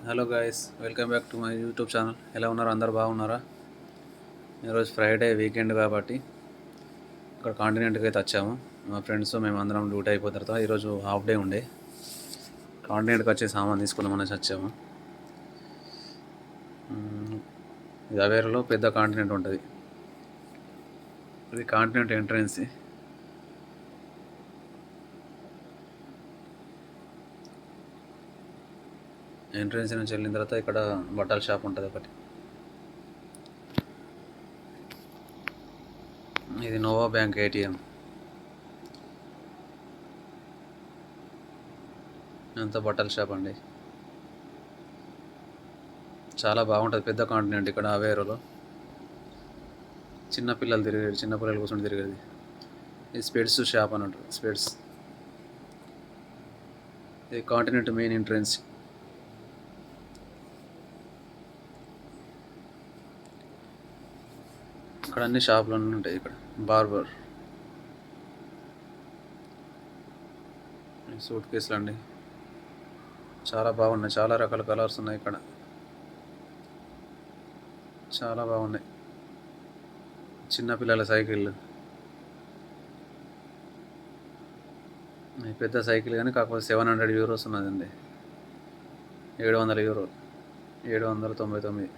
Hello guys, welcome back to my YouTube channel. ఎలా ఉన్నారు? అందరు బాగున్నారా? ఈరోజు ఫ్రైడే వీకెండ్ కాబట్టి ఇక్కడ కాంటినెంట్కి అయితే వచ్చాము. మా ఫ్రెండ్స్ మేము అందరం డ్యూటీ అయిపోయిన తర్వాత ఈరోజు హాఫ్ డే ఉండే కాంటినెంట్కి వచ్చి సామాన్ తీసుకుందామనేసి వచ్చాము. ఇది అవేర్లో పెద్ద కాంటినెంట్ ఉంటుంది. ఇది కాంటినెంట్ ఎంట్రన్స్. ఎంట్రన్స్ నుంచి వెళ్ళిన తర్వాత ఇక్కడ బట్టల షాప్ ఉంటుంది ఒకటి. ఇది నోవా బ్యాంక్ ఏటీఎం. అంతా బట్టల షాప్ అండి. చాలా బాగుంటుంది, పెద్ద కాంటినెంట్ ఇక్కడ అవేరోలో. చిన్నపిల్లలు కూర్చొని తిరిగేది. ఇది స్పెడ్స్ షాప్ అన్నట్టు. స్పెడ్స్ ఇది కాంటినెంట్ మెయిన్ ఎంట్రన్స్. ఇక్కడ అన్ని షాపులు అన్నీ ఉంటాయి. ఇక్కడ బార్బర్, సూట్ కేసులు అండి, చాలా బాగున్నాయి. చాలా రకాల కలర్స్ ఉన్నాయి ఇక్కడ, చాలా బాగున్నాయి. చిన్నపిల్లల సైకిళ్ళు, పెద్ద సైకిల్ కానీ కాకపోతే 700 యూరోస్ ఉన్నదండి. 700 యూరో, 799.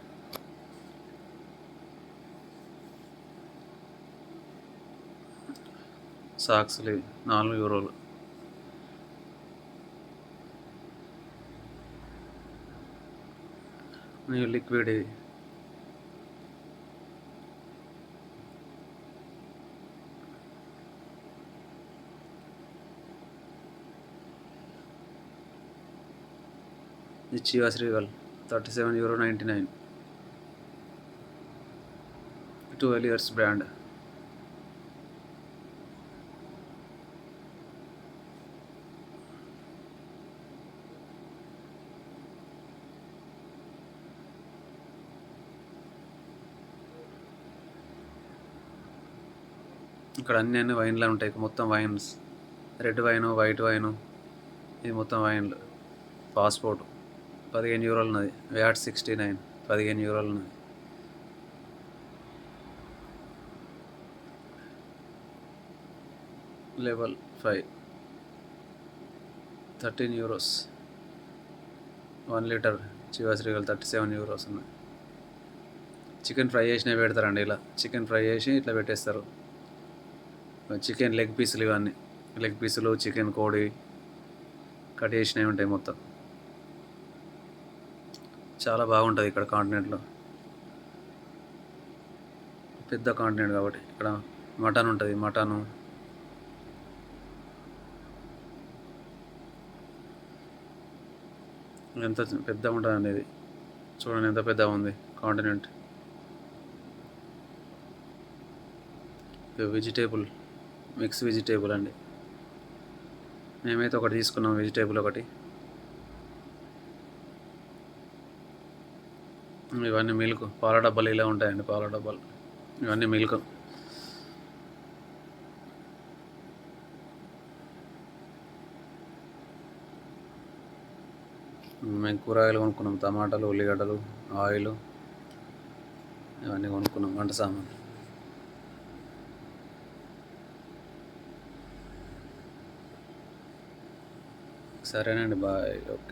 సాక్స్లు 4 యూరోలు. లిక్విడ్ ఇది. ఇది చివాస్ రివల్ 37.99 €. 12 years brand. ఇక్కడ అన్ని వైన్లు ఉంటాయి. మొత్తం wines, red wine, white wine, ఇది మొత్తం వైన్లు. పాస్పోర్ట్ 15 యూరోలు ఉన్నది. వ్యాట్ 69, 15 యూరోలు ఉన్నది. Level 5 13 euros. 1 litre Chivas rival 37 euros ఉన్నాయి. చికెన్ ఫ్రై చేసినవి పెడతారండి. ఇలా చికెన్ ఫ్రై చేసి ఇట్లా పెట్టేస్తారు. చికెన్ లెగ్ పీసులు, ఇవన్నీ లెగ్ పీసులు, చికెన్ కోడి కట్ చేసినవి ఉంటాయి మొత్తం. చాలా బాగుంటుంది ఇక్కడ కాంటినెంట్లో. పెద్ద కాంటినెంట్ కాబట్టి ఇక్కడ మటన్ ఉంటుంది. మటను, ఎంత పెద్దగా ఉంటుంది అనేది చూడండి, ఎంత పెద్దగా ఉంది కాంటినెంట్. వెజిటేబుల్, మిక్స్ వెజిటేబుల్ అండి. మేమైతే ఒకటి తీసుకున్నాం, వెజిటేబుల్ ఒకటి. ఇవన్నీ మిల్క్, పాల డబ్బాలు ఇలా ఉంటాయండి. పాల డబ్బాలు ఇవన్నీ మిల్క్. మేము కూరగాయలు కొనుక్కున్నాం. టమాటాలు, ఉల్లిగడ్డలు, ఆయిల్, ఇవన్నీ కొనుక్కున్నాం. వంట సామాన్. సరేనండి, బాయ్. ఓకే.